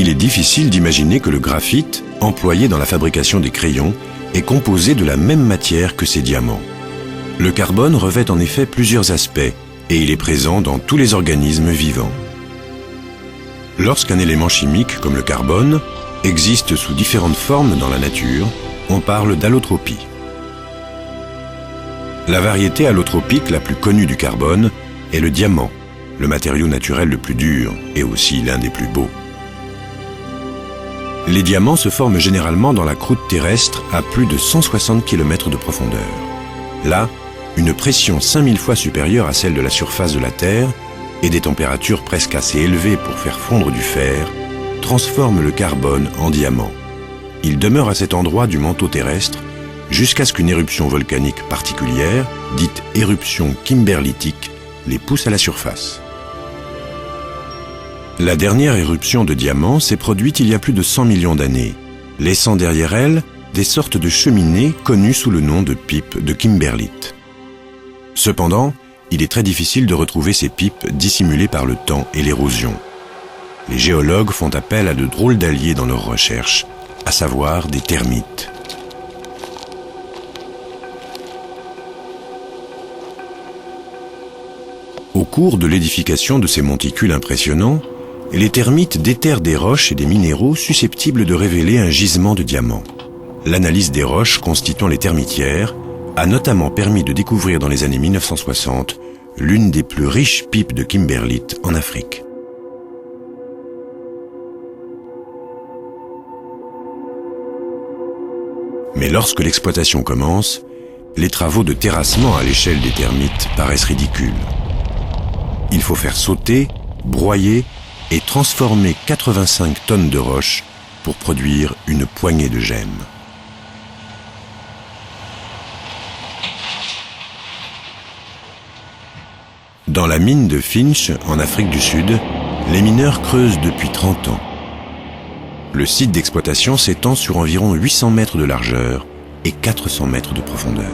Il est difficile d'imaginer que le graphite, employé dans la fabrication des crayons, est composé de la même matière que ces diamants. Le carbone revêt en effet plusieurs aspects et il est présent dans tous les organismes vivants. Lorsqu'un élément chimique, comme le carbone, existe sous différentes formes dans la nature, on parle d'allotropie. La variété allotropique la plus connue du carbone est le diamant, le matériau naturel le plus dur et aussi l'un des plus beaux. Les diamants se forment généralement dans la croûte terrestre à plus de 160 km de profondeur. Là, une pression 5000 fois supérieure à celle de la surface de la Terre et des températures presque assez élevées pour faire fondre du fer transforment le carbone en diamant. Il demeure à cet endroit du manteau terrestre jusqu'à ce qu'une éruption volcanique particulière, dite éruption kimberlitique, les pousse à la surface. La dernière éruption de diamants s'est produite il y a plus de 100 millions d'années, laissant derrière elle des sortes de cheminées connues sous le nom de pipes de kimberlite. Cependant, il est très difficile de retrouver ces pipes dissimulées par le temps et l'érosion. Les géologues font appel à de drôles d'alliés dans leurs recherches, à savoir des termites. Au cours de l'édification de ces monticules impressionnants, les termites déterrent des roches et des minéraux susceptibles de révéler un gisement de diamants. L'analyse des roches constituant les termitières a notamment permis de découvrir dans les années 1960 l'une des plus riches pipes de kimberlite en Afrique. Mais lorsque l'exploitation commence, les travaux de terrassement à l'échelle des termites paraissent ridicules. Il faut faire sauter, broyer et transformer 85 tonnes de roches pour produire une poignée de gemmes. Dans la mine de Finsch, en Afrique du Sud, les mineurs creusent depuis 30 ans. Le site d'exploitation s'étend sur environ 800 mètres de largeur et 400 mètres de profondeur.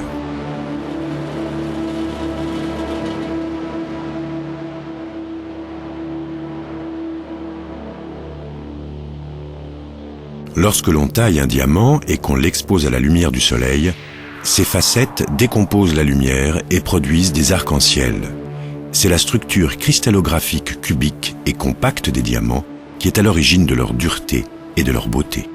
Lorsque l'on taille un diamant et qu'on l'expose à la lumière du soleil, ses facettes décomposent la lumière et produisent des arcs-en-ciel. C'est la structure cristallographique cubique et compacte des diamants qui est à l'origine de leur dureté et de leur beauté.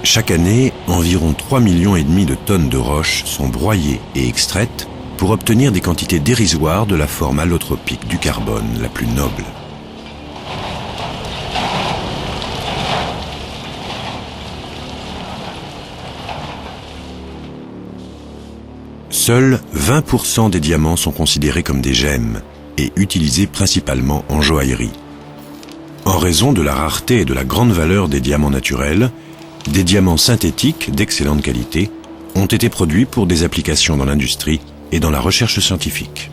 Chaque année, environ 3,5 millions de tonnes de roches sont broyées et extraites pour obtenir des quantités dérisoires de la forme allotropique du carbone la plus noble. Seuls 20% des diamants sont considérés comme des gemmes et utilisés principalement en joaillerie. En raison de la rareté et de la grande valeur des diamants naturels, des diamants synthétiques d'excellente qualité ont été produits pour des applications dans l'industrie et dans la recherche scientifique.